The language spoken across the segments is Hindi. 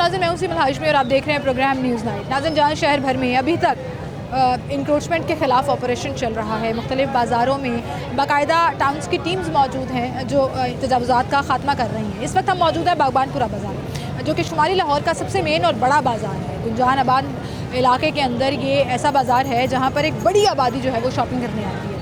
नाज़रीन, मैं उसी हाशमी और आप देख रहे हैं प्रोग्राम न्यूज़ नाइट। नाज़रीन, जहाँ शहर भर में अभी तक इंक्रोचमेंट के ख़िलाफ़ ऑपरेशन चल रहा है, मुख्तलिफ बाज़ारों में बाकायदा टाउन्स की टीम्स मौजूद हैं जो तजावुज़ात का ख़ात्मा कर रही हैं। इस वक्त हम मौजूद हैं बागबानपुरा बाज़ार, जो कि शुमाली लाहौर का सबसे मेन और बड़ा बाज़ार है। गुंजान आबाद इलाके के अंदर ये ऐसा बाज़ार है जहाँ पर एक बड़ी आबादी जो है वो शॉपिंग करने आती है।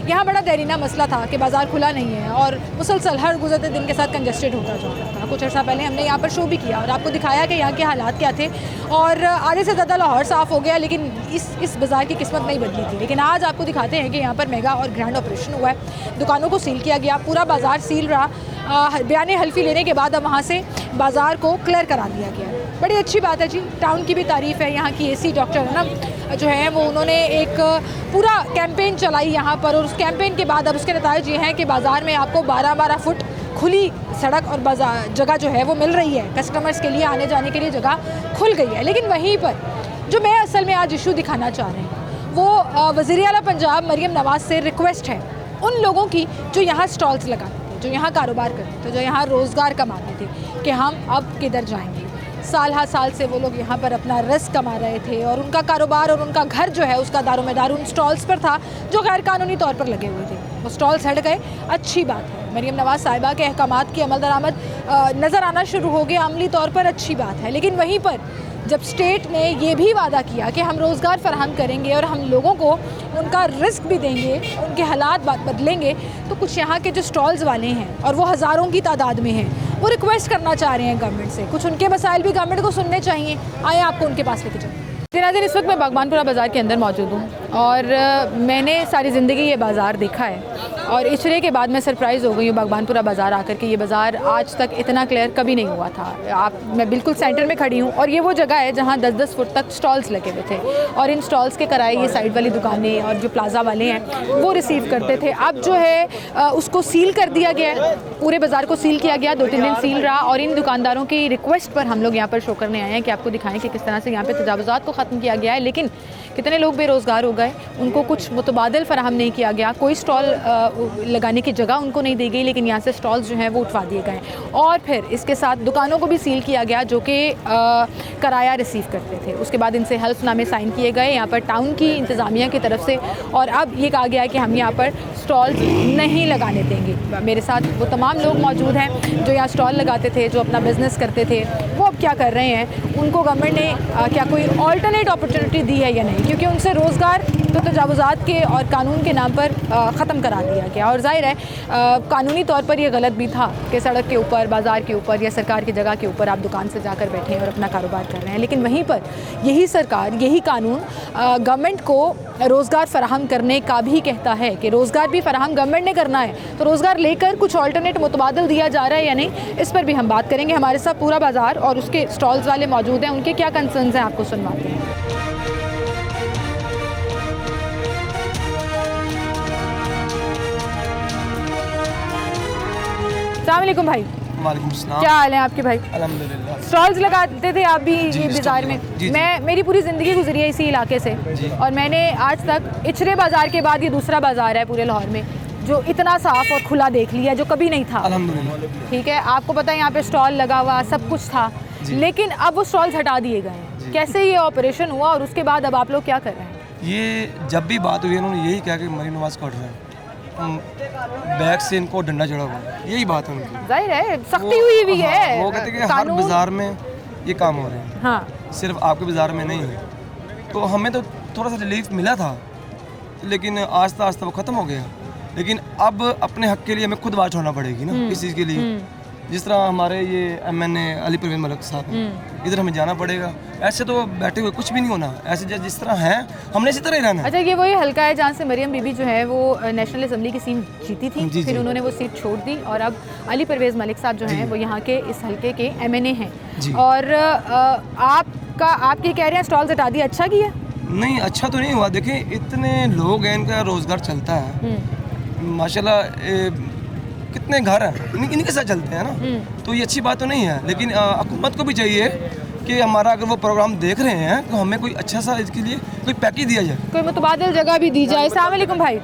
यहाँ बड़ा देरीना मसला था कि बाज़ार खुला नहीं है और मुसलसल हर गुज़रते दिन के साथ कंजस्टेड होता जा रहा था। कुछ अर्सा पहले हमने यहाँ पर शो भी किया और आपको दिखाया कि यहाँ के हालात क्या थे, और आधे से ज़्यादा लाहौर साफ़ हो गया, लेकिन इस बाज़ार की किस्मत नहीं बदली थी। लेकिन आज आपको दिखाते हैं कि यहाँ पर मेगा और ग्रैंड ऑपरेशन हुआ है, दुकानों को सील किया गया, पूरा बाज़ार सील रहा। बयान हल्फी लेने के बाद अब वहाँ से बाज़ार को क्लियर करा दिया गया। बड़ी अच्छी बात है जी, टाउन की भी तारीफ़ है। यहाँ की एसी डॉक्टर है ना जो है वो, उन्होंने एक पूरा कैंपेन चलाई यहाँ पर, और उस कैंपेन के बाद अब उसके नताइज ये हैं कि बाज़ार में आपको 12-12 फुट खुली सड़क और बाज़ार जगह जो है वो मिल रही है। कस्टमर्स के लिए आने जाने के लिए जगह खुल गई है। लेकिन वहीं पर जो मैं असल में आज इशू दिखाना चाह रही हूँ वो वज़ीर आला पंजाब मरियम नवाज़ से रिक्वेस्ट है उन लोगों की जो यहाँ स्टॉल्स लगाते थे, जो यहाँ कारोबार करते थे, जो यहाँ रोज़गार कमाते थे, कि हम अब किधर जाएंगे। साल हर साल से वो लोग यहाँ पर अपना रिस्क कमा रहे थे और उनका कारोबार और उनका घर जो है उसका दारोमदार उन स्टॉल्स पर था जो गैर कानूनी तौर पर लगे हुए थे। वो स्टॉल्स हट गए, अच्छी बात है। मरियम नवाज़ साहिबा के अहकामात की अमल दरामद नज़र आना शुरू हो गया अमली तौर पर, अच्छी बात है। लेकिन वहीं पर जब स्टेट ने ये भी वादा किया कि हम रोज़गार फराहम करेंगे और हम लोगों को उनका रिस्क भी देंगे, उनके हालात बदलेंगे, तो कुछ यहाँ के जो स्टॉल्स वाले हैं और वो हज़ारों की तादाद में हैं, वो रिक्वेस्ट करना चाह रहे हैं गवर्नमेंट से। कुछ उनके मसाइल भी गवर्नमेंट को सुनने चाहिए। आए आपको उनके पास लेके चलें। नाज़रीन, इस वक्त मैं बागबानपुरा बाज़ार के अंदर मौजूद हूँ और मैंने सारी ज़िंदगी ये बाज़ार देखा है और इशरे के बाद मैं सरप्राइज़ हो गई हूँ बागबानपुरा बाज़ार आकर के। ये बाज़ार आज तक इतना क्लियर कभी नहीं हुआ था। मैं बिल्कुल सेंटर में खड़ी हूँ और ये वो जगह है जहाँ 10-10 फुट तक स्टॉल्स लगे हुए थे और इन स्टॉल्स के किराए ये साइड वाली दुकानें और जो प्लाज़ा वाले हैं वो रिसीव करते थे। अब जो है उसको सील कर दिया गया है, पूरे बाज़ार को सील किया गया, 2-3 दिन सील रहा। और इन दुकानदारों की रिक्वेस्ट पर हम लोग यहाँ पर शो करने आए हैं कि आपको दिखाएं कि किस तरह से यहाँ पर तजावुज़ात को ख़त्म किया गया है। लेकिन कितने लोग बेरोज़गार हो गए, उनको कुछ मुतबादिल फराहम नहीं किया गया, कोई स्टॉल लगाने की जगह उनको नहीं दी गई, लेकिन यहाँ से स्टॉल्स जो हैं वो उठवा दिए गए और फिर इसके साथ दुकानों को भी सील किया गया जो कि किराया रिसीव करते थे। उसके बाद इनसे हल्फनामे साइन किए गए यहाँ पर टाउन की इंतज़ामिया की तरफ से, और अब ये कहा गया है कि हम यहाँ पर स्टॉल्स नहीं लगाने देंगे। मेरे साथ वो तमाम लोग मौजूद हैं जो यहाँ स्टॉल लगाते थे, जो अपना बिज़नेस करते थे। वो अब क्या कर रहे हैं, उनको गवर्नमेंट ने क्या कोई ऑल्टरनेट अपॉर्चुनिटी दी है या नहीं, क्योंकि उनसे रोज़गार तो तजावुज़ात के और कानून के नाम पर ख़त्म करा दिया गया। और ज़ाहिर है कानूनी तौर पर यह गलत भी था कि सड़क के ऊपर, बाज़ार के ऊपर या सरकार की जगह के ऊपर आप दुकान से जाकर बैठे हैं और अपना कारोबार कर रहे हैं। लेकिन वहीं पर यही सरकार, यही कानून गवर्नमेंट को रोज़गार फराहम करने का भी कहता है कि रोज़गार भी फराहम गवर्नमेंट ने करना है, तो रोज़गार लेकर कुछ ऑल्टरनेट मुतबादिल दिया जा रहा है या नहीं, इस पर भी हम बात करेंगे। हमारे साथ पूरा बाज़ार और उसके स्टॉल्स वाले मौजूद हैं, उनके क्या कंसर्न्स हैं आपको सुनवाते हैं। अस्सलाम वालेकुम भाई। वालेकुम सलाम। क्या हाल है आपके भाई? अल्हम्दुलिल्लाह। स्टॉल्स लगाते थे आप भी ये बाज़ार में? मेरी पूरी ज़िंदगी गुजरी है इसी इलाके से और मैंने आज तक इचरे बाज़ार के बाद ये दूसरा बाज़ार है पूरे लाहौर में जो इतना साफ़ और खुला देख लिया, जो कभी नहीं था। अल्हम्दुलिल्लाह। ठीक है, आपको पता है यहाँ पे स्टॉल लगा हुआ सब कुछ था, लेकिन अब वो स्टॉल्स हटा दिए गए हैं। कैसे ये ऑपरेशन हुआ और उसके बाद अब आप लोग क्या कर रहे हैं? ये जब भी बात हुई उन्होंने यही कहा कि मरीम नवाज़ को हट रहे हैं, बैग से इनको डंडा चढ़ा हुआ, यही बात है उनकी। जाहिर है सख्ती हुई भी है। वो कहते हैं कि हर बाज़ार में ये काम हो रहे हैं, हाँ, सिर्फ आपके बाज़ार में नहीं है। तो हमें तो थोड़ा सा रिलीफ मिला था, लेकिन आस्ता आस्ता वो ख़त्म हो गया। लेकिन अब अपने हक़ के लिए हमें खुद बात छोड़ना पड़ेगी ना इस चीज़ के लिए। जिस तरह हमारे ये MNA अली परवेज़ मलिक साहब हैं, इधर हमें जाना पड़ेगा। ऐसे तो बैठे हुए कुछ भी नहीं होना, ऐसे जिस तरह हैं हमने इसी तरह ही रहना। अच्छा, ये वही हल्का है जहाँ से मरियम बीबी जो है वो नेशनल असेंबली की सीट जीती थी, फिर उन्होंने वो सीट छोड़ दी और अब अली परवेज़ मलिक साहब जो हैं वो यहाँ के इस हल्के के MNA हैं। और आप ये कह रहे हैं स्टॉल्स हटा दिया, अच्छा किया? नहीं, अच्छा तो नहीं हुआ। देखिए इतने लोग हैं, इनका रोज़गार चलता है माशाल्लाह, कितने घर हैं इन्हीं के साथ चलते हैं ना, तो ये अच्छी बात तो नहीं है। लेकिन हुकूमत को भी चाहिए कि हमारा अगर वो प्रोग्राम देख रहे हैं तो हमें कोई अच्छा सा इसके लिए कोई पैकेज दिया जाए, कोई मुतबादिल जगह भी दी जाए। अस्सलाम वालेकुम भाई,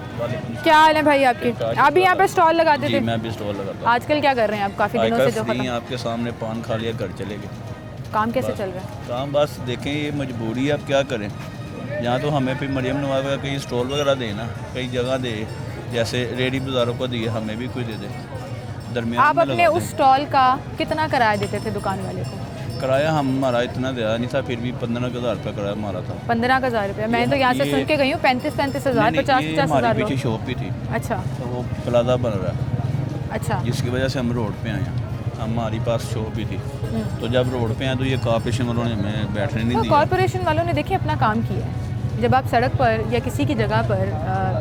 क्या हाल है भाई आपके? आप भी यहाँ पे स्टॉल लगाते थे? मैं भी स्टॉल लगाता हूँ। आजकल क्या कर रहे हैं आप? काफ़ी दिनों से जो आपके सामने पान खा लिया, घर चले गए। काम कैसे चल रहा है? काम बस देखें, ये मजबूरी है, अब क्या करें। यहाँ तो हमें फिर मरियम नवाज का कहीं स्टॉल वगैरह देना, कई जगह दे, जैसे रेडी बाज़ारों को दिए, हमें भी कोई दे दे दरमियान आप में अपने लगा उस दें। स्टॉल का कितना किराया देते थे दुकान वाले को? किराया हमारा इतना दिया नहीं था, फिर भी 15,000 रुपये किराया हमारा था। 15,000 रुपये? मैं तो यहाँ से सुन के गई हूँ 35,000 नहीं, 50,000 हमारी पीछे शॉप भी थी, अच्छा तो वो प्लाजा बन रहा है, अच्छा। जिसकी वजह से हम रोड पे आए हैं। हमारी पास शॉप भी थी, तो जब रोड पे आए तो ये कॉर्पोरेशन वालों ने हमें बैठने नहीं तो दिया। कॉरपोरेशन वालों ने देखिए अपना काम किया है। जब आप सड़क पर या किसी की जगह पर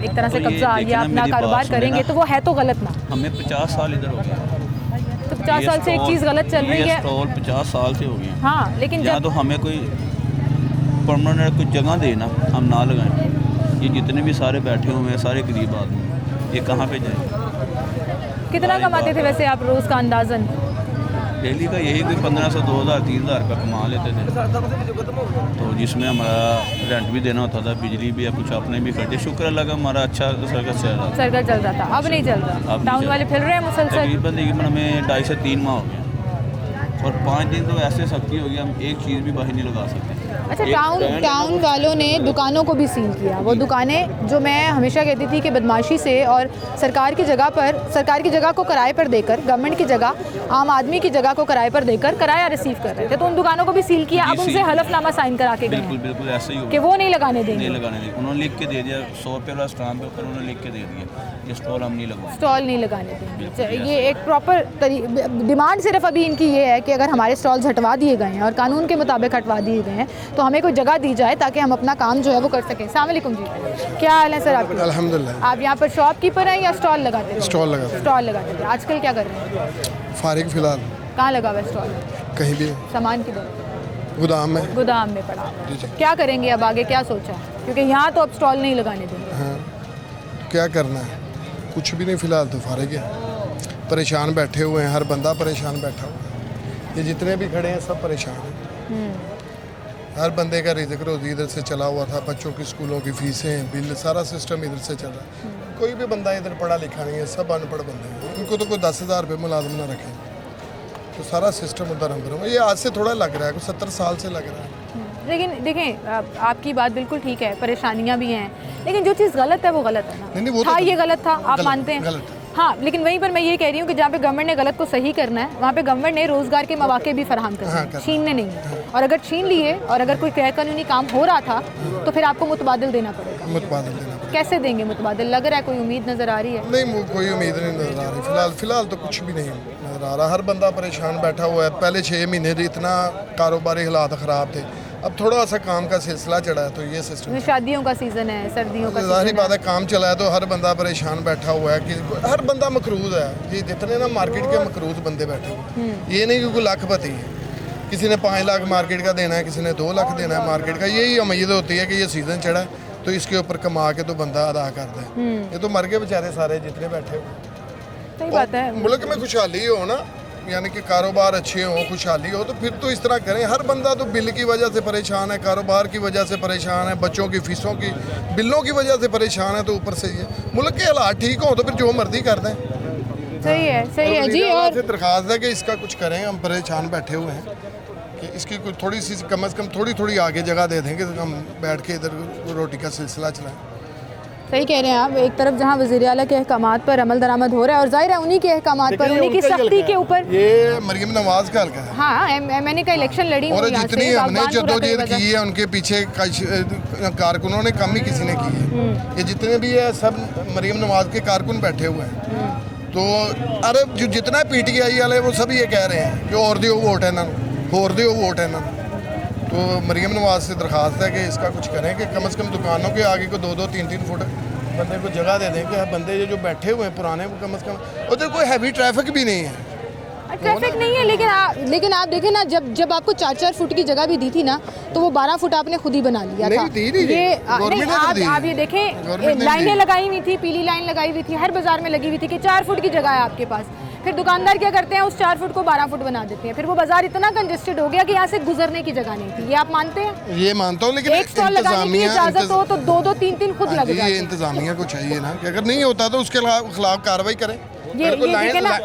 एक तरह से तो ये कब्जा देखिए या ना, अपना मेरी बात कारोबार सुने करेंगे ना। तो वो है तो गलत ना। हमें 50 साल इधर हो गया, तो 50 साल से एक चीज़ गलत चल रही है। स्टॉल 50 साल से हो गए हैं। हाँ, लेकिन या जब तो हमें कोई परमानेंट कोई जगह देना, हम ना लगाएं। ये जितने भी सारे बैठे हुए हैं, सारे गरीब आदमी, ये कहाँ पे जाए? कितना कमाते थे वैसे आप रोज़ का अंदाज़न? डेली का यही कोई 1500, 2000, 3000 रुपये कमा लेते थे, तो जिसमें हमारा रेंट भी देना होता था, बिजली भी या कुछ अपने भी खर्चे। शुक्र अल्लाह का हमारा अच्छा सर्कस चल रहा था। सर्कल चल रहा था, अब नहीं चल रहा। अब नहीं टाउन चल वाले फिर रहे हैं मुसलसल। तकरीबन हमें 2.5 से 3 माह हो गए, और 5 दिन तो ऐसे सख्ती हो गई, हम एक चीज़ भी बाहर नहीं लगा सकते। अच्छा, एक brand- टाउन वालों ने दुकानों को भी सील किया। वो दुकानें जो मैं हमेशा कहती थी कि बदमाशी से और सरकार की जगह को किराए पर देकर, गवर्नमेंट की जगह आम आदमी की जगह को किराए पर देकर किराया रिसीव कर रहे थे, तो उन दुकानों को भी सील किया। अब उनसे हलफनामा साइन करा के गए बिल्कुल हैं बिल्कुल ऐसे ही हो कि वो नहीं लगाने नहीं देंगे, लगाने दिया। उन्होंने लिख के दे दिया, 100 रुपये वाला स्टाम्प पे ऊपर उन्होंने लिख के दे दिया, ये स्टॉल हम नहीं लगवाएंगे। स्टॉल नहीं लगाने देंगे। बिल्कुल, ये एक प्रॉपर डिमांड सिर्फ अभी इनकी ये है कि अगर हमारे स्टॉल्स हटवा दिए गए हैं और कानून के मुताबिक हटवा दिए गए हैं तो हमें कोई जगह दी जाए ताकि हम अपना काम जो है वो कर सकें। अस्सलाम वालेकुम जी, क्या हाल है सर आपके? अल्हम्दुलिल्लाह। आप यहाँ पर शॉपकीपर हैं या स्टॉल लगाते थे? स्टॉल लगाते थे। स्टॉल लगाते थे। आजकल क्या कर रहे हैं? फारिग फिलहाल कहाँ लगा हुआ है स्टॉल? कहीं भी सामान किधर? गोदाम में। गोदाम में पड़ा हुआ जी है। जी। क्या करेंगे अब आगे, क्या सोचा है? क्योंकि यहाँ तो अब स्टॉल नहीं लगाने देंगे। हाँ, क्या करना है? कुछ भी नहीं, फिलहाल तो फारिग है, परेशान बैठे हुए हैं, हर बंदा परेशान बैठा हुआ है। ये जितने भी खड़े हैं सब परेशान हैं। हर बंदे का रिज़्क रोज़ी इधर से चला हुआ था, बच्चों की स्कूलों की फीसें, बिल, सारा सिस्टम इधर से चल रहा है। कोई भी बंदा इधर पढ़ा लिखा नहीं है, सब अनपढ़ बंदे हैं। इनको तो कोई 10,000 रुपये मुलाजम ना रखें, तो सारा सिस्टम उधर हम। ये आज से थोड़ा लग रहा है, कुछ 70 साल से लग रहा है। लेकिन देखें, आपकी बात बिल्कुल ठीक है, परेशानियां भी हैं, लेकिन जो चीज़ गलत है वो गलत है ना। नहीं, वो तो हाँ, ये गलत था, आप गलत- मानते हैं? गलत है। हाँ, लेकिन वहीं पर मैं ये कह रही हूँ कि जहाँ पे गवर्नमेंट ने गलत को सही करना है वहाँ पे गवर्नमेंट ने रोज़गार के मौके भी फराहम करने हाँ, हैं, करना। छीनने नहीं है। और अगर छीन लिए और अगर कोई गैर कानूनी काम हो रहा था तो फिर आपको मुतबादिल देना पड़ेगा। मुतबादिल देना पड़ेगा। कैसे देंगे मुतबादिल? लग रहा है कोई उम्मीद नज़र आ रही है? नहीं, कोई उम्मीद नहीं नज़र आ रही फिलहाल तो कुछ भी नहीं नज़र आ रहा। हर बंदा परेशान बैठा हुआ है। पहले 6 महीने इतना कारोबारी हालात ख़राब थे, अब थोड़ा सा काम का सिलसिला चढ़ा है, तो ये सिस्टम। शादियों का सीज़न है, सर्दियों का ज़ाहिर सीज़न बात है। है, काम चला है तो हर बंदा परेशान बैठा हुआ है कि हर बंदा मकरूज है। ये जितने ना मार्केट के मकरूज बंदे बैठे हुए, ये नहीं कि कोई लाखपति है। किसी ने 5 लाख मार्केट का देना है, किसी ने 2 लाख देना है मार्केट का। यही उम्मीद होती है कि ये सीज़न चढ़ा है तो इसके ऊपर कमा के तो बंदा अदा कर दे। ये तो मर गए बेचारे सारे जितने बैठे हुए। सही बात है। मुल्क में खुशहाली हो ना, यानी कि कारोबार अच्छे हों, खुशहाली हो, तो फिर तो इस तरह करें। हर बंदा तो बिल की वजह से परेशान है, कारोबार की वजह से परेशान है, बच्चों की फीसों की बिलों की वजह से परेशान है, तो ऊपर से ये मुल्क के हालात ठीक हों तो फिर जो मर्जी कर दें। सही है, सही है जी। और से दरख्वास्त है कि इसका कुछ करें, हम परेशान बैठे हुए हैं कि इसकी कोई थोड़ी सी कम से कम थोड़ी आगे जगह दे दें कि हम बैठ के इधर रोटी का सिलसिला चलाएं। सही कह रहे हैं आप। एक तरफ जहाँ वज़ीर आला के अहकामात पर अमल दरामद हो रहा है और जाहिर है उन्हीं के अहकामात पर, उन्हीं की सख्ती के ऊपर। ये मरियम नवाज का हल्का है। हाँ, मैंने का इलेक्शन लड़ी और हूँ यहाँ जितनी से, हमने बागबानपुरा जद्दोजहद की वजह की है उनके पीछे कारकुनों ने कम ही किसी ने की है। ये जितने भी है सब मरियम नवाज के कारकुन बैठे हुए हैं। तो अरे जो जितना PTI वाले वो सब ये कह रहे हैं कि और दियो वोट है इन्होंने, होर दियो वोट है इन्होंने। तो मरियम नवाज से दरख्वास्त है कि इसका कुछ करें कि कम से कम दुकानों के आगे को 2-2, 3-3 फुट बंदे को जगह दे दें कि बंदे जो बैठे हुए हैं पुराने, वो कम से कम। उधर कोई हैवी ट्रैफिक भी नहीं है, ट्रैफिक नहीं है, लेकिन आप देखें ना, जब आपको 4-4 फुट की जगह भी दी थी ना तो वो 12 फुट आपने खुद ही बना लिया था। नहीं, दी नहीं, ये गवर्नमेंट ने तो दी आप है। ये देखें, गवर्नमेंट ने लाइनें दी। लगाई हुई थी, पीली लाइन लगाई हुई थी, हर बाजार में लगी हुई थी कि 4 फुट की जगह है आपके पास। फिर दुकानदार क्या करते हैं, उस 4 फुट को 12 फुट बना देते हैं। फिर वो बाजार इतना कंजेस्टेड हो गया कि यहाँ से गुजरने की जगह नहीं थी। ये आप मानते हैं? ये मानता हूँ, लेकिन एक स्टॉल लगाने की इजाजत हो तो 2-2, 3-3 खुद लग ये जाते हैं। इंतजामिया को चाहिए ना कि अगर नहीं होता तो उसके खिलाफ कार्रवाई करें। ये देखे ना,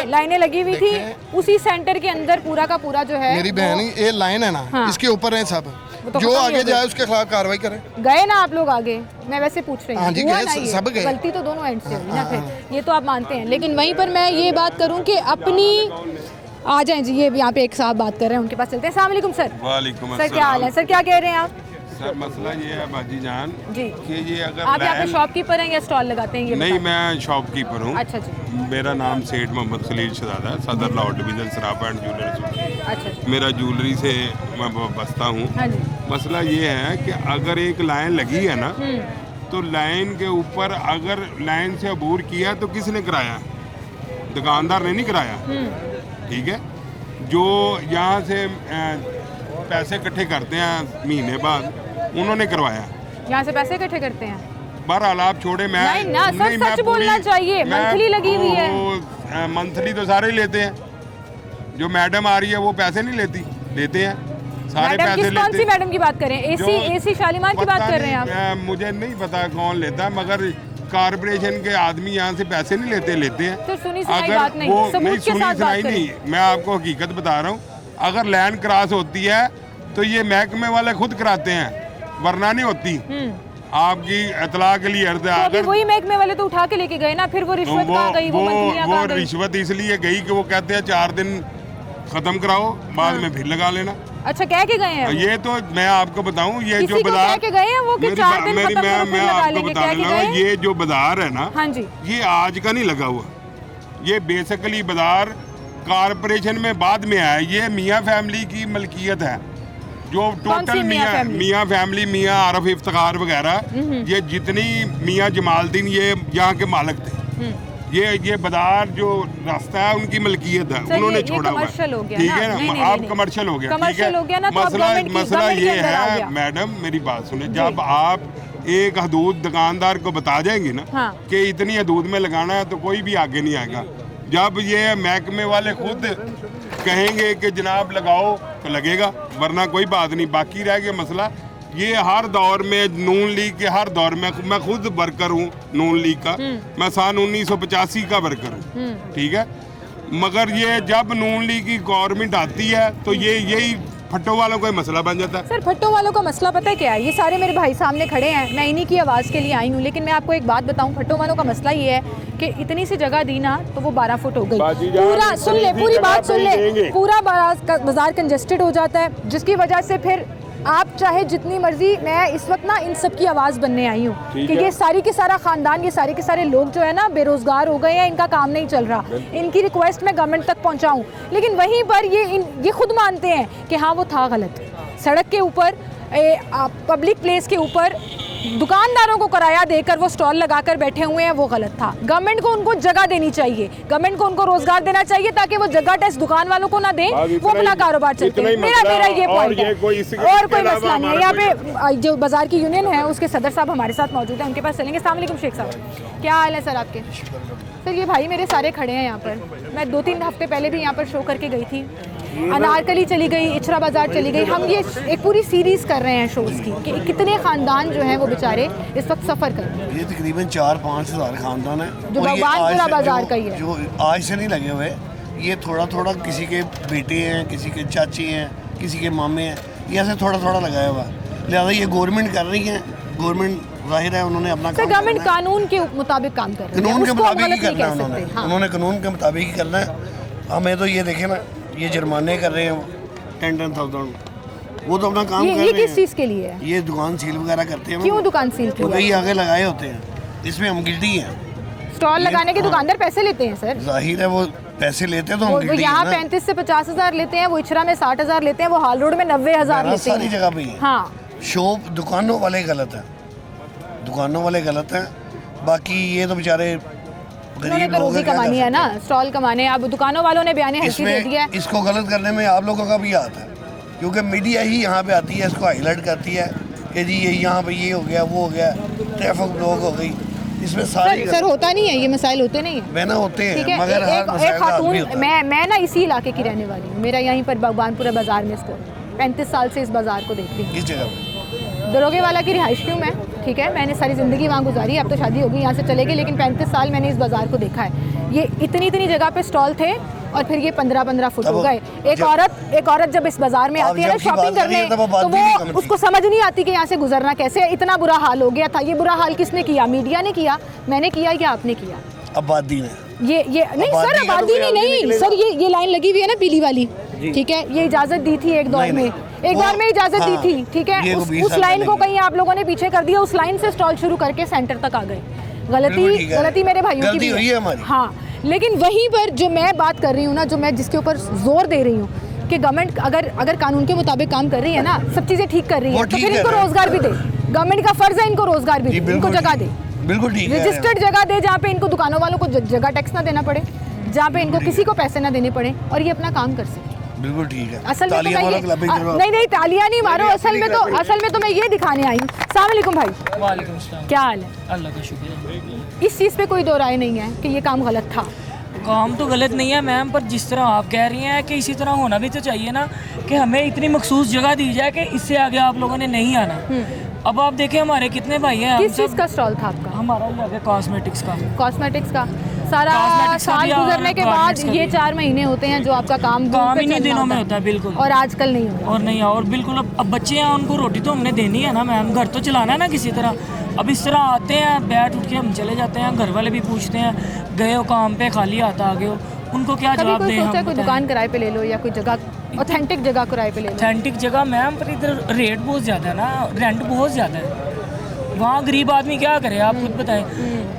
लाइनें लगी हुई थी उसी सेंटर के अंदर, पूरा का पूरा जो है मेरी बहन, ये लाइन है ना, हाँ। इसके ऊपर है सब, तो जो आगे जाए उसके खिलाफ कार्रवाई करें। गए ना आप लोग आगे? मैं वैसे पूछ रही हाँ जी, हूँ, हुआ गए, ना ये? सब गए। गलती तो दोनों एंड से हुई ना फिर, ये तो आप मानते हैं। लेकिन वहीं पर मैं ये बात करूँ कि अपनी आ जाएं जी, ये यहाँ पे एक साहब बात कर रहे हैं, उनके पास चलते हैं। अस्सलाम वालेकुम सर। वालेकुम सर क्या हाल है सर, क्या कह रहे हैं आप? सर मसला ये है बाजी जान जी, कि ये अगर आप यहाँ पे लैंड शॉपकीपर हैं या स्टॉल लगाते हैं? ये नहीं, बताएं। मैं शॉपकीपर हूँ। अच्छा जी, मेरा नाम सेठ मोहम्मद खलील शहजादा है, सदर Lahore division Sarafa and jewellers. अच्छा जी, मेरा ज्वेलरी से मैं बसता हूँ। हाँ जी, मसला ये है कि अगर एक लाइन लगी है ना, तो लाइन के ऊपर अगर लाइन से अबूर किया तो किसने कराया? दुकानदार ने नहीं कराया, ठीक है। जो यहाँ से पैसे इकट्ठे करते हैं महीने बाद, उन्होंने करवाया। यहाँ से पैसे इकट्ठे करते हैं? बहरहाल आप छोड़े, मैं नहीं ना सर, मैं सच बोलना चाहिए। मंथली लगी हुई है। मंथली तो सारे ही लेते हैं। जो मैडम आ रही है वो पैसे नहीं लेती, लेते हैं सारे मैडम पैसे किस, कौन सी लेते। मैडम की बात कर रहे हैं? एसी शालीमार की बात कर रहे हैं आप? मुझे नहीं पता कौन लेता, मगर कारपोरेशन के आदमी यहाँ से पैसे नहीं लेते, लेते हैं। तो सुनी सुनाई अगर बात नहीं, वो सबूत नहीं के सुनी साथ बात सुनाई करें। नहीं, मैं आपको हकीकत बता रहा हूँ। अगर लैंड क्रॉस होती है तो ये महकमे वाले खुद कराते हैं, वरना नहीं होती। आपकी इतला के लिए अर्ज है। तो अभी वही महकमे वाले तो उठा के लेके गए ना, फिर वो रिश्वत कहाँ गई? वो मंथलियाँ कहाँ गई? रिश्वत इसलिए गई कि वो कहते हैं 4 दिन खत्म कराओ, बाद में फिर लगा लेना। अच्छा, कह के गए हैं? ये तो मैं आपको बताऊं, ये किसी जो को बाजार कह के गए हैं वो कि 4 दिन खत्म करो, फिर लगा आपको लेंगे, बताने कह के लगा, गए? ये जो बाजार है ना, हाँ जी, ये आज का नहीं लगा हुआ। ये बेसिकली बाजार कारपोरेशन में बाद में आया। ये मियाँ फैमिली की मलकियत है, जो टोटल मियाँ फैमिली, मियाँ आरफ इफ्तिखार वगैरह, ये जितनी मियाँ जमालदीन, ये यहाँ के मालिक थे। ये बाजार जो रास्ता है उनकी मलकियत है, उन्होंने छोड़ा हुआ है, ठीक है ना। आप कमर्शियल हो गया, ठीक है। मसला ये है मैडम, मेरी बात सुने, जब आप एक हदूद दुकानदार को बता जाएंगे ना कि इतनी हदूद में लगाना है, तो कोई भी आगे नहीं आएगा। जब ये महकमे वाले खुद कहेंगे कि जनाब लगाओ तो लगेगा, वरना कोई बात नहीं। बाकी रह गया मसला, ये हर दौर में नून लीग के हर दौर में, मैं खुद वर्कर हूँ नून लीग का, मैं सन 1985 का वर्कर हूँ, ठीक है। मगर ये जब नून लीग की गवर्नमेंट आती है तो ये यही फट्टो वालों का मसला बन जाता है। सर फट्टो वालों का मसला पता है क्या है? ये सारे मेरे भाई सामने खड़े हैं, मैं इन्हीं की आवाज़ के लिए आई हूँ। लेकिन मैं आपको एक बात बताऊँ, फट्टो वालों का मसला ये है कि इतनी सी जगह दी ना तो वो 12 फुट हो गई। पूरा सुन ले, पूरी बात सुन ले, पूरा बाजार कंजेस्टेड हो जाता है, जिसकी वजह से फिर आप चाहे जितनी मर्जी, मैं इस वक्त ना इन सब की आवाज़ बनने आई हूँ कि ये सारी के सारा ख़ानदान, ये सारे के सारे लोग जो है ना बेरोज़गार हो गए हैं, इनका काम नहीं चल रहा। इनकी रिक्वेस्ट मैं गवर्नमेंट तक पहुँचाऊँ, लेकिन वहीं पर ये खुद मानते हैं कि हाँ वो था गलत। सड़क के ऊपर, पब्लिक प्लेस के ऊपर दुकानदारों को किराया देकर वो स्टॉल लगाकर बैठे हुए हैं, वो गलत था। गवर्नमेंट को उनको जगह देनी चाहिए, गवर्नमेंट को उनको रोजगार देना चाहिए, ताकि वो जगह टेस्ट दुकान वालों को ना दें, वो अपना कारोबार चलते हैं। मेरा ये पॉइंट है, और कोई मसला नहीं है। यहाँ पे जो बाजार की यूनियन है उसके सदर साहब हमारे साथ मौजूद हैं, उनके पास चलेंगे। अस्सलाम वालेकुम शेख साहब, क्या हाल है सर आपके? सर ये भाई मेरे सारे खड़े हैं यहाँ पर, मैं 2-3 हफ्ते पहले भी यहाँ पर शो करके गई थी, अनारकली चली गई, इचरा बाजार चली गई। हम ये एक पूरी सीरीज़ कर रहे हैं शोज़ की कि कितने ख़ानदान जो हैं वो बेचारे इस वक्त सफ़र कर रहे हैं। ये तकरीबन 4-5 हज़ार ख़ानदान है जो भगवानपुरा बाजार का ही है, जो आज से नहीं लगे हुए। ये थोड़ा थोड़ा किसी के बेटे हैं, किसी के चाची हैं, किसी के मामे हैं, ये ऐसे थोड़ा थोड़ा लगाया हुआ। लिहाजा ये गवर्नमेंट कर रही है, गवर्नमेंट जाहिर है उन्होंने अपना सर गवर्नमेंट कानून के मुताबिक काम कर रही है, कानून के उसको मुताबिक ही गलत नहीं करना कह है सकते। हाँ। उन्होंने कानून के मुताबिक ही करना है। हमें तो ये देखे ना, ये जुर्माने कर रहे हैं 10,000, वो तो अपना काम कर रहे हैं। ये किस चीज़ के लिए है? ये दुकान सील वगैरह करते हैं। क्यों दुकान सील की? क्योंकि ये आगे लगाए होते हैं, इसमें हम गिल्टी हैं। स्टॉल लगाने के दुकानदार पैसे लेते हैं सर, जाहिर है वो पैसे लेते हैं, तो हम वो गिल्टी यहाँ हैं ना। 35 से 50 हज़ार लेते हैं, वो इचरा में 60 हज़ार लेते हैं, वो हाल रोड में 90,000 लेते सारी हैं। जगह पे ही। हाँ, शॉप दुकानों वाले गलत हैं, दुकानों वाले गलत हैं। बाकी ये तो बेचारे उन्होंने गरीब तो लोग रोजी कमानी है ना, स्टॉल कमाने। अब दुकानों वालों ने बयान हल्की दे दिया है। इसको गलत करने में आप लोगों का भी हाथ है, क्योंकि मीडिया ही यहाँ पे आती है, इसको हाईलाइट करती है कि जी ये यहाँ पे ये हो गया, वो हो गया, ट्रैफिक ब्लॉक हो गई। इसमें सारी सर होता नहीं है, ये मसाइल होते नहीं है। वह ना होते ठीक हैं, है, मगर हर एक मसाइल का हल भी खातून, होता है। मैं ना इसी इलाके की रहने वाली हूँ, मेरा यहीं पर भगवानपुरा बाजार में स्टोर, 35 साल से इस बाजार को देख रही हूँ। किस जगह पे? दरोगे वाला की रिहाइश क्यों मैं, ठीक है, मैंने सारी ज़िंदगी वहाँ गुजारी, अब तो शादी होगी, यहाँ से चले गए, लेकिन 35 साल मैंने इस बाज़ार को देखा है। ये इतनी जगह पे स्टॉल थे और फिर ये 15-15 फुट हो गए। एक औरत जब इस बाज़ार में आती है ना शॉपिंग करने, तो वो उसको समझ नहीं आती कि यहाँ से गुजरना कैसे है। इतना बुरा हाल हो गया था। ये बुरा हाल किसने किया? मीडिया ने किया, मैंने किया या आपने किया? आबादी ने। ये नहीं सर, आबादी ने नहीं सर, ये लाइन लगी हुई है ना पीली वाली, ठीक है, ये इजाज़त दी थी एक दौर में, इजाज़त दी थी, ठीक है। उस लाइन को कहीं आप लोगों ने पीछे कर दिया, उस लाइन से स्टॉल शुरू करके सेंटर तक आ गए। गलती मेरे भाइयों की भी है हमारी। हाँ, लेकिन वहीं पर जो मैं बात कर रही हूँ ना, जो मैं जिसके ऊपर जोर दे रही हूँ कि गवर्नमेंट अगर कानून के मुताबिक काम कर रही है ना, सब चीज़ें ठीक कर रही है, तो फिर इनको रोजगार भी दे। गवर्नमेंट का फर्ज है इनको रोजगार भी दे, इनको जगह दे, बिल्कुल ठीक है, रजिस्टर्ड जगह दे, जहाँ पे इनको दुकानों वालों को जगह टैक्स ना देना पड़े, जहाँ पे इनको किसी को पैसे ना देने पड़े और ये अपना काम कर सके। बिल्कुल ठीक है। असल में तो नहीं तालियां नहीं मारो, असल में तो मैं ये दिखाने आई हूँ। अस्सलाम वालेकुम भाई। वालेकुम सलाम। क्या हाल है? अल्लाह का शुक्र। इस चीज़ पे कोई दो राय नहीं है कि ये काम गलत था। काम तो गलत नहीं है मैम, पर जिस तरह आप कह रही हैं कि इसी तरह होना भी तो चाहिए ना, कि हमें इतनी मखसूस जगह दी जाए कि इससे आगे आप लोगों ने नहीं आना। अब आप देखें हमारे कितने भाई हैं। किस चीज़ का स्टॉल था आपका? हमारा ये आगे कॉस्मेटिक्स का सारा Cosmetics का साल भी गुजरने और के बाद garments का ये भी। 4 महीने होते हैं जो आपका काम इन्हीं दिनों में होता है, बिल्कुल। और आजकल नहीं होता। और नहीं, और बिल्कुल अब बच्चे हैं, उनको रोटी तो हमने देनी है ना मैम, घर तो चलाना है ना किसी तरह। अब इस तरह आते हैं, बैठ उठ के हम चले जाते हैं, घर वाले भी पूछते हैं गए हो काम पे, खाली आता आ गए हो, उनको क्या जवाब दें हम? कोई दुकान किराए पे ले लो या कोई जगह ऑथेंटिक जगह किराए पे ले लो। ऑथेंटिक जगह मैम, पर इधर रेट बहुत ज़्यादा है ना, रेंट बहुत ज़्यादा है। वहाँ गरीब आदमी क्या करे, आप खुद बताएं।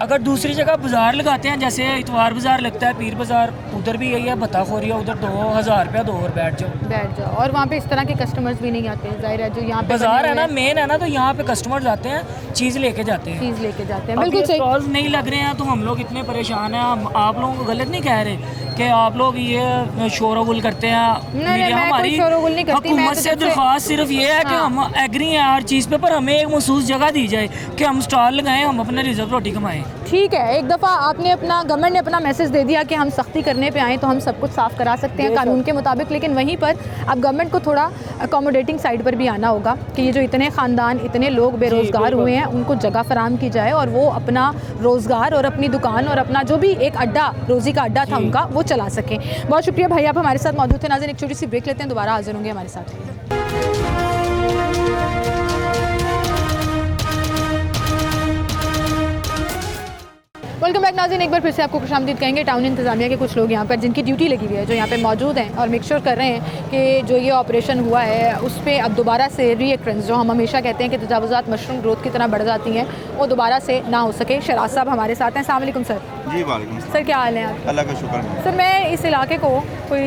अगर दूसरी जगह बाज़ार लगाते हैं, जैसे इतवार बाज़ार लगता है, पीर बाज़ार, उधर भी यही है, बताखोरी है, उधर 2000 रुपया दो और बैठ जाओ। और वहाँ पे इस तरह के कस्टमर्स भी नहीं आते, जाहिर है। जो यहाँ पे बाज़ार है ना, मेन है ना, तो यहाँ पे कस्टमर्स आते हैं, चीज़ लेके जाते हैं। बिल्कुल सही। स्टॉल्स नहीं लग रहे हैं तो हम लोग इतने परेशान हैं। आप लोगों को गलत नहीं कह रहे कि आप लोग ये शोरगुल करते हैं। हमारी हुकूमत से दरख्वास्त सिर्फ ये है कि हम एग्री हैं हर चीज़ पे, पर हमें एक महसूस जगह दी जाए कि हम स्टॉल लगाएं, हम अपने रिजर्व रोटी कमाएं। ठीक है, एक दफ़ा गवर्नमेंट ने अपना मैसेज दे दिया कि हम सख्ती करने पे आए तो हम सब कुछ साफ़ करा सकते हैं कानून के मुताबिक, लेकिन वहीं पर अब गवर्नमेंट को थोड़ा अकोमोडेटिंग साइड पर भी आना होगा कि ये जो इतने ख़ानदान, इतने लोग बेरोज़गार हुए हैं, उनको जगह फराहम की जाए और वो अपना रोज़गार और अपनी दुकान और अपना जो भी एक अड्डा, रोज़ी का अड्डा था उनका, वो चला सकें। बहुत शुक्रिया भाई, आप हमारे साथ मौजूद थे। नाज़रीन, एक छोटी सी ब्रेक लेते हैं, दोबारा हाजिर होंगे हमारे साथ। वेलकम बैक नाज़रीन, एक बार फिर से आपको खुशामदीद कहेंगे। टाउन इंतज़ामिया के कुछ लोग यहाँ पर जिनकी ड्यूटी लगी हुई है, जो यहाँ पे मौजूद हैं और मेक श्योर कर रहे हैं कि जो ये ऑपरेशन हुआ है उस पर अब दोबारा से रीएक्रेंस, जो हम हमेशा कहते हैं कि तजावुज़ात मशरूम ग्रोथ की तरह बढ़ जाती हैं, वो दोबारा से ना हो सके। शराज साहब हमारे साथ हैं। अस्सलाम वालेकुम सर। जी वालेकुम सर, क्या हाल है आप? अल्लाह का शुक्र है। सर, मैं इस इलाके को कोई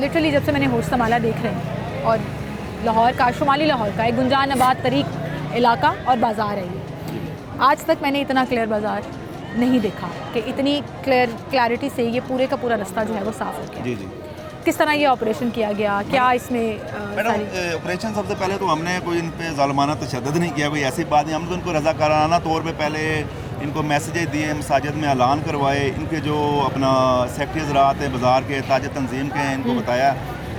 लिटरली जब से मैंने होश संभाला देख रहे हैं, और लाहौर का, शुमाली लाहौर का एक गुंजान आबाद तरीक इलाका और बाज़ार है ये। आज तक मैंने इतना क्लियर बाज़ार नहीं देखा कि इतनी क्लैरिटी से ये पूरे का पूरा रास्ता जो है वो साफ़ हो गया। जी जी। किस तरह ये ऑपरेशन किया गया, क्या इसमें मैडम, ऑपरेशन सबसे पहले तो हमने कोई इन पे ज़ालिमाना तशद्दुद नहीं किया, कोई ऐसी बात नहीं। हमने तो इनको रज़ाकाराना तौर पे पहले इनको मैसेजेस दिए, मसाजिद में ऐलान करवाए, इनके जो अपना सेक्रेटरी हज़रात हैं बाज़ार के, ताज तंजीम के हैं, इनको बताया।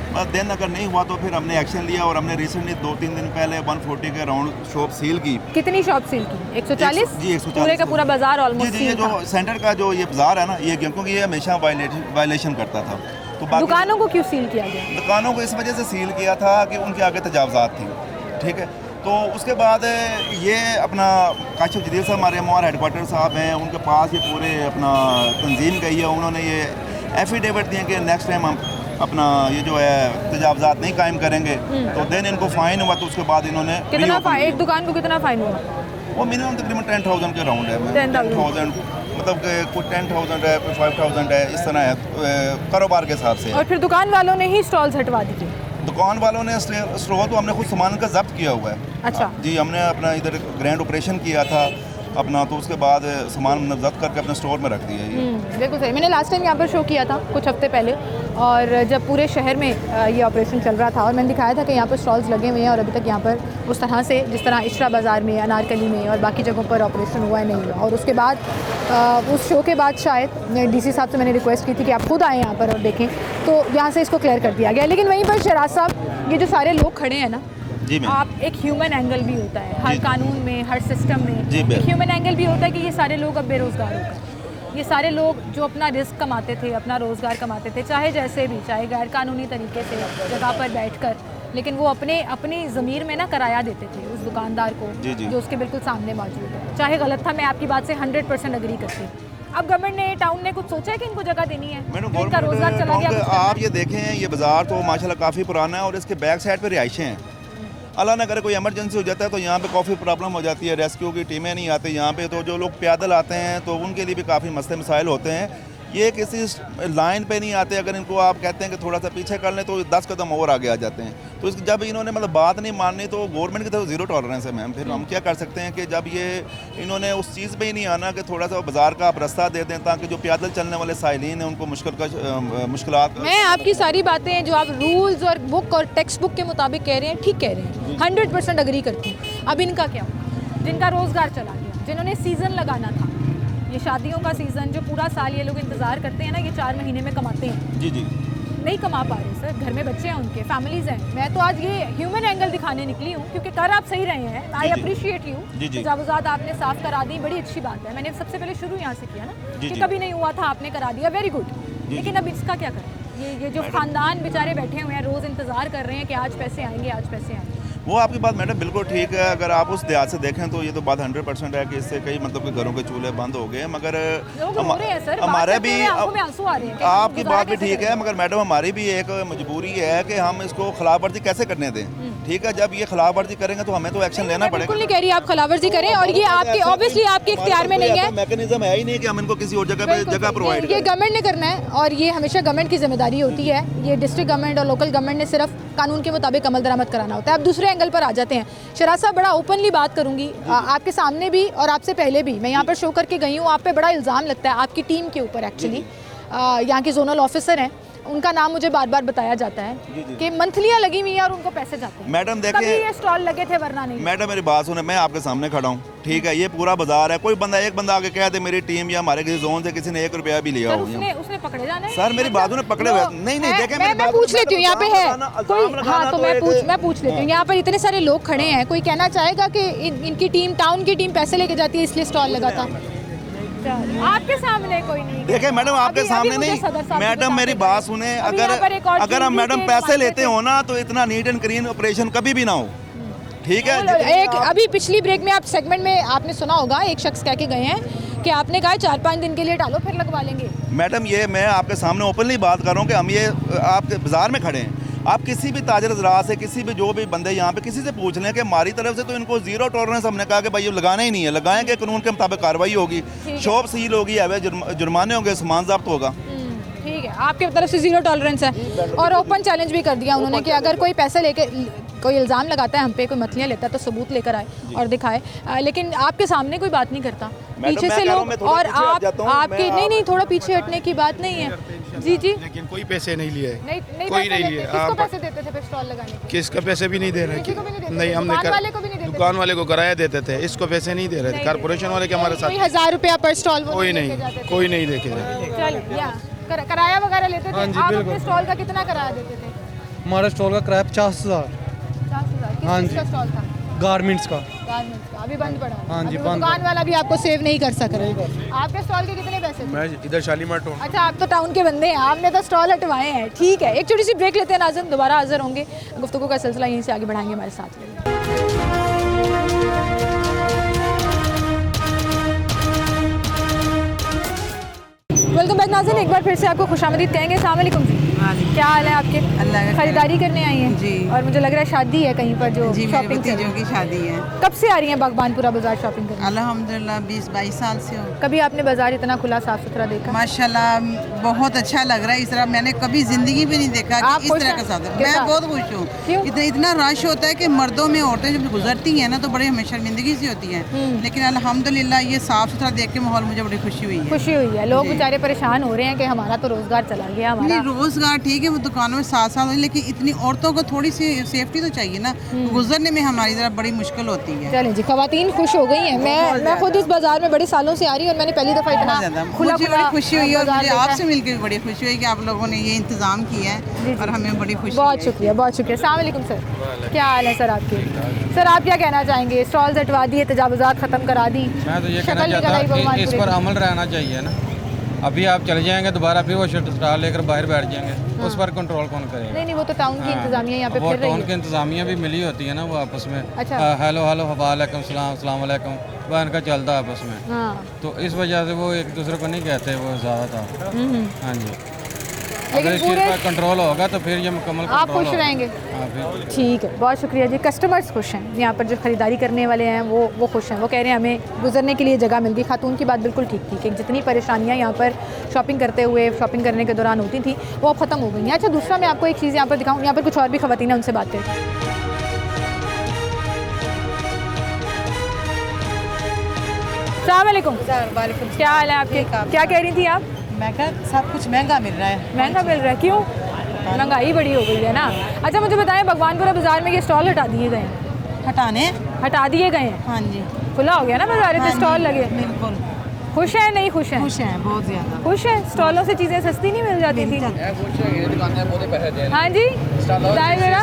बस दिन अगर नहीं हुआ तो फिर हमने एक्शन लिया और हमने रिसेंटली 2-3 दिन पहले 140 के राउंड शॉप सील की। कितनी शॉप सील की? 140? जी 140। पूरे का पूरा बाज़ार ऑलमोस्ट जी, ये जो सेंटर का जो ये बाज़ार है ना, ये क्योंकि ये हमेशा वायलेशन करता था, तो बाकी दुकानों को क्यों सील किया गया? दुकानों को इस वजह से सील किया था कि उनके आगे तजावज़ात थी, ठीक है। तो उसके बाद ये अपना काशिफ जदीद साहब हमारे हमारे हेडक्वार्टर साहब हैं, उनके पास ये पूरे अपना तंजीम गई है, उन्होंने ये एफिडेविट दिए कि नेक्स्ट टाइम हम अपना ये जो है तजावज़ात नहीं कायम करेंगे। तो देन इनको फ़ाइन हुआ, तो उसके बाद इन्होंने कितना एक दुकान को कितना फ़ाइन हुआ? वो मिनिमम तकरीबन 10,000 के राउंड है। 10,000 मतलब कोई 10,000 है, कोई 5,000 है, इस तरह है कारोबार के हिसाब से। और फिर दुकान वालों ने ही स्टॉल्स हटवा दिए? दुकान वालों ने स्टोर तो हमने खुद सामान का जब्त किया हुआ है। अच्छा जी, हमने अपना इधर ग्रैंड ऑपरेशन किया था अपना, तो उसके बाद सामान हमने जब्त करके अपने स्टोर में रख दिया है। बिल्कुल सही। मैंने लास्ट टाइम यहाँ पर शो किया था कुछ हफ्ते पहले, और जब पूरे शहर में ये ऑपरेशन चल रहा था, और मैंने दिखाया था कि यहाँ पर स्टॉल्स लगे हुए हैं और अभी तक यहाँ पर उस तरह से जिस तरह इशरा बाज़ार में, अनारकली में और बाकी जगहों पर ऑपरेशन हुआ है नहीं हुआ। और उसके बाद उस शो के बाद शायद डीसी साहब से मैंने रिक्वेस्ट की थी कि आप खुद आएँ यहाँ पर और देखें, तो यहाँ से इसको क्लियर कर दिया गया। लेकिन वहीं पर शराज साहब, ये जो सारे लोग खड़े हैं ना, जी आप एक ह्यूमन एंगल भी होता है हर जी। कानून में, हर सिस्टम में। जी, एक बिल्कुल। ह्यूमन एंगल भी होता है कि ये सारे लोग अब बेरोज़गार हो गए। ये सारे लोग जो अपना रिस्क कमाते थे, अपना रोज़गार कमाते थे, चाहे जैसे भी, चाहे गैर कानूनी तरीके से जगह पर बैठकर, लेकिन वो अपनी ज़मीर में ना किराया देते थे उस दुकानदार को जी, जी। जो उसके बिल्कुल सामने मौजूद है। चाहे गलत था, मैं आपकी बात से 100% एग्री करती हूँ। अब गवर्नमेंट ने, टाउन ने कुछ सोचा है कि इनको जगह देनी है? मैडम इनका रोज़गार चला गया, कुछ करना आप है? ये देखें, ये बाज़ार तो माशाल्लाह काफ़ी पुराना है और इसके बैक साइड पे रिहाइशें हैं। अल्लाह ना करे कोई इमरजेंसी हो जाता है तो यहाँ पे काफ़ी प्रॉब्लम हो जाती है, रेस्क्यू की टीमें नहीं आती यहाँ पे, तो जो लोग पैदल आते हैं तो उनके लिए भी काफ़ी मसले मसाइल होते हैं। ये किसी लाइन पे नहीं आते, अगर इनको आप कहते हैं कि थोड़ा सा पीछे कर लें तो 10 कदम और आगे आ जाते हैं। तो जब इन्होंने मतलब बात नहीं माननी तो गवर्नमेंट की तरफ ज़ीरो टॉलरेंस है मैम। फिर हम क्या कर सकते हैं कि जब ये इन्होंने उस चीज़ पे ही नहीं आना कि थोड़ा सा बाज़ार का आप रास्ता दे दें ताकि जो पैदल चलने वाले साइलिन हैं उनको मुश्किलात। मैं आपकी सारी बातें जो आप रूल्स और बुक और टेक्स्ट बुक के मुताबिक कह रहे हैं, ठीक कह रहे हैं, 100% एग्री करती हूँ। अब इनका क्या होगा? जिनका रोज़गार चला गया, जिन्होंने सीज़न लगाना था, ये शादियों का सीज़न जो पूरा साल ये लोग इंतज़ार करते हैं ना, ये 4 महीने में कमाते हैं, जी जी नहीं कमा पा रहे सर। घर में बच्चे हैं, उनके फैमिलीज़ हैं। मैं तो आज ये ह्यूमन एंगल दिखाने निकली हूँ क्योंकि कर आप सही रहे हैं। आई जी। Appreciate you. जी, जी। तजावुज़ात आपने साफ़ करा दी, बड़ी अच्छी बात है। मैंने सबसे पहले शुरू यहाँ से किया ना जी, कि जी। कभी नहीं हुआ था, आपने करा दिया, वेरी गुड। लेकिन अब इसका क्या करें? ये जो खानदान बेचारे बैठे हुए हैं, रोज़ इंतज़ार कर रहे हैं कि आज पैसे आएंगे, आज पैसे आएंगे। वो आपकी बात मैडम बिल्कुल ठीक है। अगर आप उस लिहाज से देखें तो ये तो बात 100% है कि इससे कई मतलब कि घरों के चूल्हे बंद हो गए, मगर लोग रो रहे हैं सर, हमारे भी आंखों में आंसू आ रहे हैं कि आपकी गुजारा बात भी कैसे ठीक है, करें? मगर मैडम हमारी भी एक मजबूरी है कि हम इसको खिलाफ वर्जी कैसे करने दें। ठीक है, जब ये खिलाफ वर्जी करेंगे तो हमें तो एक्शन लेना मैं पड़ेगा। बिल्कुल नहीं कह रही आप खिलाफवर्जी करें, और ये आपके ऑब्वियसली आपके इख्तियार में नहीं है। मैकेनिज्म है ही नहीं कि हम इनको किसी और जगह पे बिल्कुल जगह सही। प्रोवाइड ये करें। गवर्नमेंट ने करना है और ये हमेशा गवर्नमेंट की जिम्मेदारी होती है। ये डिस्ट्रिक्ट गवर्नमेंट और लोकल गवर्नमेंट ने सिर्फ कानून के मुताबिक अमल दरामद कराना होता है। अब दूसरे एंगल पर आ जाते हैं। शराज साहब, बड़ा ओपनली बात करूंगी आपके सामने भी और आपसे पहले भी। मैं यहाँ पर शो करके गई हूँ, आप पे बड़ा इल्ज़ाम लगता है आपकी टीम के ऊपर। एक्चुअली यहाँ के जोनल ऑफिसर हैं, उनका नाम मुझे बार बार बताया जाता है कि मंथलियाँ लगी हुई हैं और उनको पैसे जाते हैं। मैडम कभी देखिए, ये स्टॉल लगे थे वरना नहीं। मैडम मेरी बात सुने, मैं आपके सामने खड़ा हूँ, ठीक है, ये पूरा बाजार है, कोई बंदा एक बंदा आके कह दे मेरी टीम या हमारे किसी जोन से किसी ने 1 रुपया भी लिया सर, हो। उसने पकड़े जाना है। सर मेरी बात सुने, पकड़े हुए नहीं देखे, मैं पूछ लेती हूँ यहाँ पे है कोई। हाँ तो मैं पूछ लेती हूँ, यहाँ पर इतने सारे लोग खड़े हैं, कोई कहना चाहेगा कि इनकी टीम, टाउन की टीम पैसे लेके जाती है इसलिए स्टॉल लगा था? आपके सामने कोई नहीं। देखिए मैडम, आपके सामने नहीं, मैडम मेरी बात सुने, अगर हम मैडम पैसे लेते हो ना तो इतना नीट एंड क्लीन ऑपरेशन कभी भी ना हो। ठीक है, एक अभी पिछली ब्रेक में आप सेगमेंट में आपने सुना होगा, एक शख्स कह के गए हैं कि आपने कहा 4-5 दिन के लिए डालो फिर लगवा लेंगे। मैडम ये मैं आपके सामने ओपनली बात कर रहा हूँ कि हम ये आपके बाजार में खड़े हैं, आप किसी भी ताजर ज़रा से, किसी भी जो भी बंदे यहाँ पे किसी से पूछ लें कि हमारी तरफ से तो इनको ज़ीरो टॉलरेंस, हमने कहा कि भाई ये लगाना ही नहीं है, लगाएंगे कानून के मुताबिक कार्रवाई होगी, शॉप सील होगी, जुर्माने होंगे, सामान जब्त होगा। ठीक है, आपकी तरफ से ज़ीरो टॉलरेंस है। और ओपन चैलेंज भी कर दिया उन्होंने कि अगर कोई पैसे लेके, कोई इल्ज़ाम लगाता है हम पे, कोई मछलियाँ लेता है तो सबूत लेकर आए और दिखाए। लेकिन आपके सामने कोई बात नहीं करता, पीछे से लोग। और आपके नहीं, थोड़ा पीछे हटने की बात नहीं है। जी जी, लेकिन कोई पैसे नहीं लिए, नहीं कोई पैसे नहीं लेते। लिए। किसको पैसे देते थे फिर स्टॉल लगाने के? किसका पैसे भी नहीं दे रहे, किसी को भी नहीं देते नहीं थे? हमने दुकान वाले को भी नहीं देते थे? दुकान वाले को किराया देते थे, इसको पैसे नहीं दे रहे थे, कारपोरेशन वाले के हमारे कोई साथ 1000 रुपया पर स्टॉल कोई नहीं लेके जाते। चलिए, या किराया वगैरह लेते थे? हाँ जी, आप बिल्कुल। अपने स्टॉल का कितना किराया देते थे? हमारे स्टॉल का किराया 50,000 50,000। किस हाँ चीज़ जी। का स्टॉल था? गारमेंट्स का। गारमेंट्स का। अभी बंद पड़ा है। हाँ जी, अभी वो बंद दुकान वाला भी आपको सेव नहीं कर सक रहा है। आपके स्टॉल के कितने पैसे थे? मैं इधर शालीमार टोल। अच्छा, आप तो टाउन के बंदे हैं, आपने तो स्टॉल हटवाए हैं। ठीक है, एक छोटी सी ब्रेक लेते हैं नाज़रीन, दोबारा हाजिर होंगे, गुफ्तगू का सिलसिला यहीं से आगे बढ़ाएंगे हमारे साथ। वेलकम बैक नाज़रीन, एक बार फिर से आपको खुशामदीद कहेंगे। अस्सलाम वालेकुम जी, क्या हाल है आपके? अल्लाह का खरीदारी करने आई हैं जी। और मुझे लग रहा है शादी है कहीं पर जो जी, मेरे शॉपिंग भतीजों की शादी है। कब से आ रही हैं बागबानपुरा बाजार शॉपिंग करने? अल्हम्दुलिल्लाह 20-22 साल से हो। कभी आपने बाजार इतना खुला साफ सुथरा देखा? माशाल्लाह बहुत अच्छा लग रहा है, इस तरह मैंने कभी जिंदगी में नहीं देखा आप कि इस खुश तरह हैं? का साधन। किस मैं साथ? बहुत खुश क्यों? हूँ। इतना रश होता है कि मर्दों में औरतें जब गुजरती हैं ना तो बड़ी हमें शर्मिंदगी सी होती हैं, लेकिन अल्हम्दुलिल्लाह ये साफ सुथरा देख के माहौल मुझे बड़ी खुशी हुई है। खुशी हुई है। लोग बेचारे परेशान हो रहे हैं कि हमारा तो रोजगार चला गया हमारा। नहीं, रोजगार ठीक है, वो दुकानों में साथ हो, लेकिन इतनी औरतों को थोड़ी सी सेफ्टी तो चाहिए ना, गुजरने में हमारी जरा बड़ी मुश्किल होती है। चलें जी, खवातीन खुश हो गई हैं। मैं खुद इस बाजार में बड़े सालों से आ रही हूँ और मैंने पहली दफ़ा इतना खुला मुझे बड़ी खुशी हुई और मुझे आपसे मिलकर भी बड़ी खुशी हुई कि आप लोगों ने ये इंतज़ाम किया है और हमें बड़ी खुशी बहुत शुक्रिया, बहुत शुक्रिया। अस्सलाम वालेकुम सर, क्या हाल है सर आपके? सर आप क्या कहना चाहेंगे? स्टॉल्स हटवा दिए, तजावुज़ात ख़त्म करा दी, मैं तो ये शक्ल कहना नहीं चाहता कराई कि इस भगवानपुरे पर की। अमल रहना चाहिए ना। अभी आप चले जाएंगे दोबारा फिर वो स्टॉल लेकर बाहर बैठ जाएंगे, उस पर कंट्रोल कौन करेगा? नहीं नहीं, वो तो टाउन की इंतजामिया यहाँ पे वो फिर रही टाउन है। की इंतजामिया भी मिली होती है ना, वो आपस में अच्छा। हेलो हेलो वालेकुम सलाम, अस्सलाम वालेकुम, वह इनका चलता है आपस में। हाँ, तो इस वजह से वो एक दूसरे को नहीं कहते वो ज़्यादातर। हाँ जी, अगर लेकिन इस चीज़ पूरे पर कंट्रोल होगा तो फिर ये मुकम्मल आप कंट्रोल खुश होगा। रहेंगे। हाँ, फिर ठीक है, बहुत शुक्रिया जी। कस्टमर्स खुश हैं, यहाँ पर जो ख़रीदारी करने वाले हैं वो खुश हैं। वो कह रहे हैं हमें गुजरने के लिए जगह मिल गई। खातून की बात बिल्कुल ठीक थी कि जितनी परेशानियाँ यहाँ पर शॉपिंग करते हुए, शॉपिंग करने के दौरान होती थी, वो अब ख़त्म हो गई हैं। अच्छा, दूसरा मैं आपको एक चीज़ यहाँ पर दिखाऊँ, यहाँ पर कुछ और भी ख़वातीन हैं, उनसे बात करें। अस्सलाम वालेकुम। क्या हाल है आपके? क्या कह रही थी आप? मैं कहा सब कुछ महंगा मिल रहा है। महंगा मिल रहा है, क्यों? महंगाई बड़ी हो गई है ना। अच्छा मुझे बताएं, भगवानपुरा बाज़ार में ये स्टॉल हटा दिए गए हैं? हटा दिए गए हैं? हाँ जी, खुला हो गया ना बाजार, इतने स्टॉल लगे। बिल्कुल खुश हैं नहीं खुश हैं? खुश हैं, बहुत ज़्यादा खुश हैं। स्टॉलों से चीज़ें सस्ती नहीं मिल जाती थी? हाँ जी, बताएं जरा।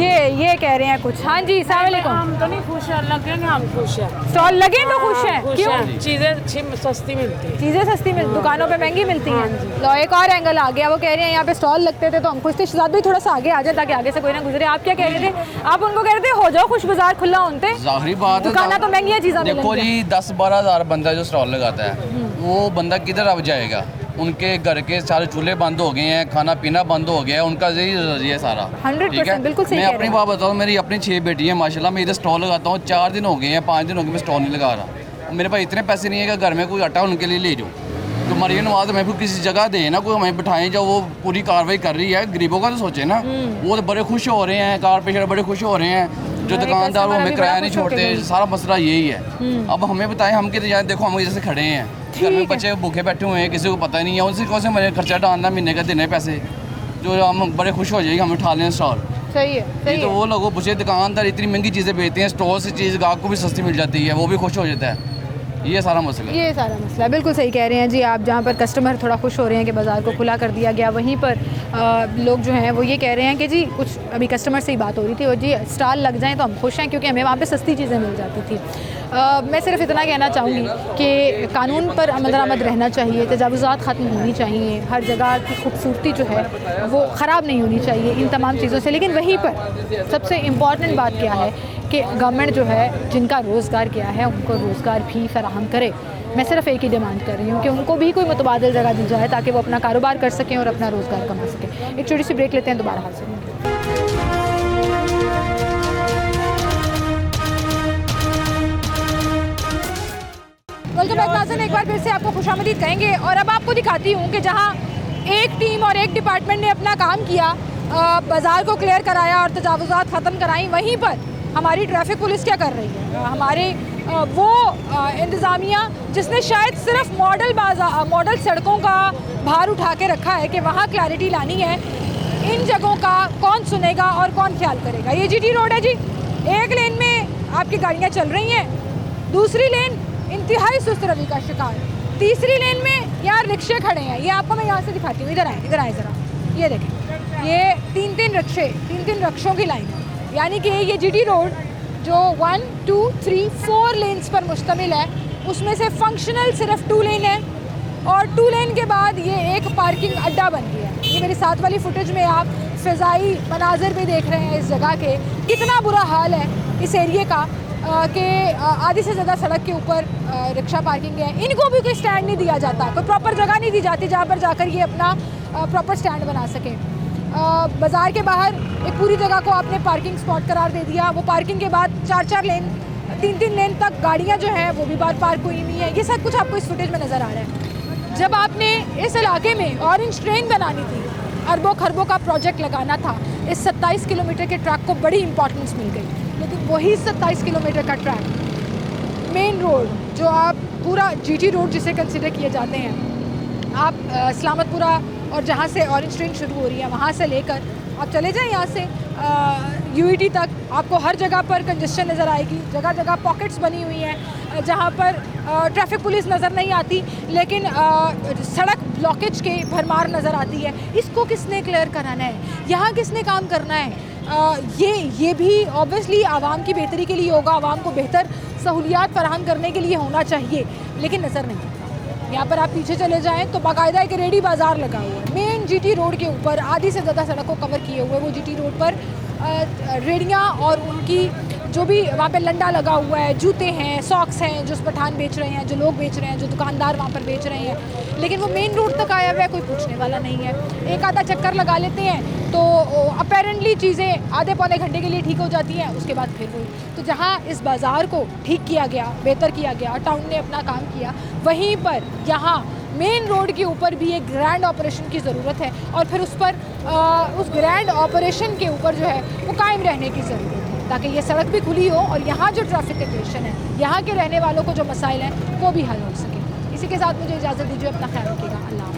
ये कह रहे हैं कुछ। हाँ जी, अस्सलाम वालेकुम। हम तो नहीं खुश हैं, लगेंगे हम खुश हैं। स्टॉल लगे तो खुश हैं, क्यों? चीज़ें अच्छी सस्ती मिलती हैं। चीज़ें सस्ती मिल, दुकानों पे महंगी मिलती हैं। लो एक और एंगल आ गया, वो कह रहे हैं यहाँ पे स्टॉल लगते थे तो हम खुश थे। शहजाद भाई थोड़ा सा आगे आ जाए ताकि आगे से कोई ना गुजरे। आप क्या कह रहे थे? आप उनको कह रहे थे हो जाओ खुश, बाजार खुला होते। ज़ाहिरी बात है, दुकाना तो महंगी चीज़ें देखो जी 10-12 हज़ार बंदा जो स्टॉल लगाता है वो बंदा किधर अब जाएगा? उनके घर के सारे चूल्हे बंद हो गए हैं, खाना पीना बंद हो गया है, उनका यही जरिया सारा। 100% बिल्कुल सही मैं कह रहे अपनी हैं। बात बताऊँ, मेरी अपनी 6 बेटी है माशाल्लाह, मैं इधर स्टॉल लगाता हूँ 4 दिन हो गए हैं, 5 दिन हो गए मैं स्टॉल नहीं लगा रहा। मेरे पास इतने पैसे नहीं है कि घर में कोई आटा उनके लिए ले जाऊँ। तो मरियम नवाज मैं फिर किसी जगह दे ना, कोई हमें बिठाएं जो वो पूरी कार्रवाई कर रही है। गरीबों का तो सोचे ना, वो तो बड़े खुश हो रहे हैं, कारपोरेशन बड़े खुश हो रहे हैं, जो दुकानदार वो हमें किराया नहीं छोड़ते। सारा मसला यही है। अब हमें बताएं, हम कितने जाए? देखो हम जैसे खड़े हैं, घर में बच्चे भूखे बैठे हुए हैं, किसी को पता नहीं है, उनसे कौन से मैंने खर्चा डालना महीने का, देने पैसे, जो हम बड़े खुश हो जाएंगे हम उठा लें स्टॉल। सही है, सही तो है। वो लोगों बुझे दुकानदार इतनी महंगी चीज़ें बेचते हैं, स्टॉल से चीज़ गाहक को भी सस्ती मिल जाती है, वो भी खुश हो जाता है। ये सारा मसला है। ये सारा मसला है, बिल्कुल सही कह रहे हैं जी आप। जहाँ पर कस्टमर थोड़ा खुश हो रहे हैं कि बाज़ार को खुला कर दिया गया, वहीं पर लोग जो हैं वो ये कह रहे हैं कि जी कुछ अभी कस्टमर से ही बात हो रही थी, और जी स्टॉल लग जाएं तो हम खुश हैं क्योंकि हमें वहाँ पे सस्ती चीज़ें मिल जाती थी। मैं सिर्फ इतना कहना चाहूँगी कि कानून पर अमल दरामद रहना चाहिए, तजावुज़ात ख़त्म होनी चाहिए, हर जगह की खूबसूरती जो है वो ख़राब नहीं होनी चाहिए इन तमाम चीज़ों से। लेकिन वहीं पर सबसे इम्पॉर्टेंट बात क्या है कि गवर्नमेंट जो है जिनका रोज़गार किया है उनको रोज़गार भी फराहम करे। मैं सिर्फ एक ही डिमांड कर रही हूँ कि उनको भी कोई मुतबादिल जगह दी जाए ताकि वो अपना कारोबार कर सकें और अपना रोज़गार कमा सकें। एक छोटी सी ब्रेक लेते हैं, दोबारा हाजिर होंगे। वेलकम बैक नाज़रीन, एक बार फिर से आपको खुशामदीद कहेंगे और अब आपको दिखाती हूँ कि जहाँ एक टीम और एक डिपार्टमेंट ने अपना काम किया, बाज़ार को क्लियर कराया और तजावुज़ात ख़त्म कराई, वहीं पर हमारी ट्रैफिक पुलिस क्या कर रही है? हमारे वो इंतज़ामिया जिसने शायद सिर्फ मॉडल सड़कों का भार उठा के रखा है कि वहाँ क्लैरिटी लानी है, इन जगहों का कौन सुनेगा और कौन ख्याल करेगा? ये जीटी रोड है जी, एक लेन में आपकी गाड़ियाँ चल रही हैं, दूसरी लेन इंतहाई सुस्त रवि का शिकार, तीसरी लेन में यार रिक्शे खड़े हैं। ये आपको मैं यहाँ से दिखाती हूँ, इधर आए ज़रा, ये देखें, ये तीन रिक्शों की लाइन है। यानी कि ये जीटी रोड जो 1, 2, 3, 4 लेन्स पर मुश्तमिल है, उसमें से फंक्शनल सिर्फ 2 लेन है और 2 लेन के बाद ये एक पार्किंग अड्डा बन गया है। ये मेरे साथ वाली फुटेज में आप फ़िज़ाई मनाज़र भी देख रहे हैं इस जगह के, कितना बुरा हाल है इस एरिए का कि आधी से ज़्यादा सड़क के ऊपर रिक्शा पार्किंग है। इनको भी कोई स्टैंड नहीं दिया जाता, कोई प्रॉपर जगह नहीं दी जाती जहाँ पर जाकर ये अपना प्रॉपर स्टैंड बना सकें। बाज़ार के बाहर एक पूरी जगह को आपने पार्किंग स्पॉट करार दे दिया, वो पार्किंग के बाद 4-4 लेन, 3-3 लेन तक गाड़ियाँ जो हैं वो भी बाहर पार्क हुई हुई हैं। ये सब कुछ आपको इस फुटेज में नज़र आ रहा है। जब आपने इस इलाके में ऑरेंज ट्रेन बनानी थी, अरबों खरबों का प्रोजेक्ट लगाना था, इस 27 किलोमीटर के ट्रैक को बड़ी इंपॉर्टेंस मिल गई। लेकिन वही 27 किलोमीटर का ट्रैक, मेन रोड जो आप पूरा जीटी रोड जिसे कंसिडर किए जाते हैं, आप सलामतपुरा और जहाँ से ऑरेंज ट्रेन शुरू हो रही है वहाँ से लेकर आप चले जाएं यहाँ से यूईटी तक, आपको हर जगह पर कंजेशन नज़र आएगी। जगह जगह पॉकेट्स बनी हुई हैं जहाँ पर ट्रैफिक पुलिस नज़र नहीं आती, लेकिन सड़क ब्लॉकेज के भरमार नज़र आती है। इसको किसने क्लियर कराना है, यहाँ किसने काम करना है? ये भी ऑब्वियसली आवाम की बेहतरी के लिए होगा, आवाम को बेहतर सहूलियात फराहम करने के लिए होना चाहिए, लेकिन नज़र नहीं आता। यहाँ पर आप पीछे चले जाएं तो बाकायदा एक रेडी बाज़ार लगा हुआ है मेन जीटी रोड के ऊपर, आधी से ज़्यादा सड़क को कवर किए हुए वो जीटी रोड पर रेडियाँ और उनकी जो भी वहाँ पे लंडा लगा हुआ है, जूते हैं, सॉक्स हैं जो पठान बेच रहे हैं, जो लोग बेच रहे हैं, जो दुकानदार वहाँ पर बेच रहे हैं, लेकिन वो मेन रोड तक आया हुआ है, कोई पूछने वाला नहीं है। एक आधा चक्कर लगा लेते हैं तो अपेरेंटली चीज़ें आधे पौने घंटे के लिए ठीक हो जाती हैं, उसके बाद फिर वही। तो जहाँ इस बाज़ार को ठीक किया गया, बेहतर किया गया, टाउन ने अपना काम किया, वहीं पर यहाँ मेन रोड के ऊपर भी एक ग्रैंड ऑपरेशन की ज़रूरत है और फिर उस पर उस ग्रैंड ऑपरेशन के ऊपर जो है वो कायम रहने की ज़रूरत है, ताकि ये सड़क भी खुली हो और यहाँ जो ट्रैफिक कंजेशन है, यहाँ के रहने वालों को जो मसाइल हैं वो भी हल हो सके। इसी के साथ मुझे इजाज़त दीजिए, अपना ख्याल रखिएगा। अल्लाह।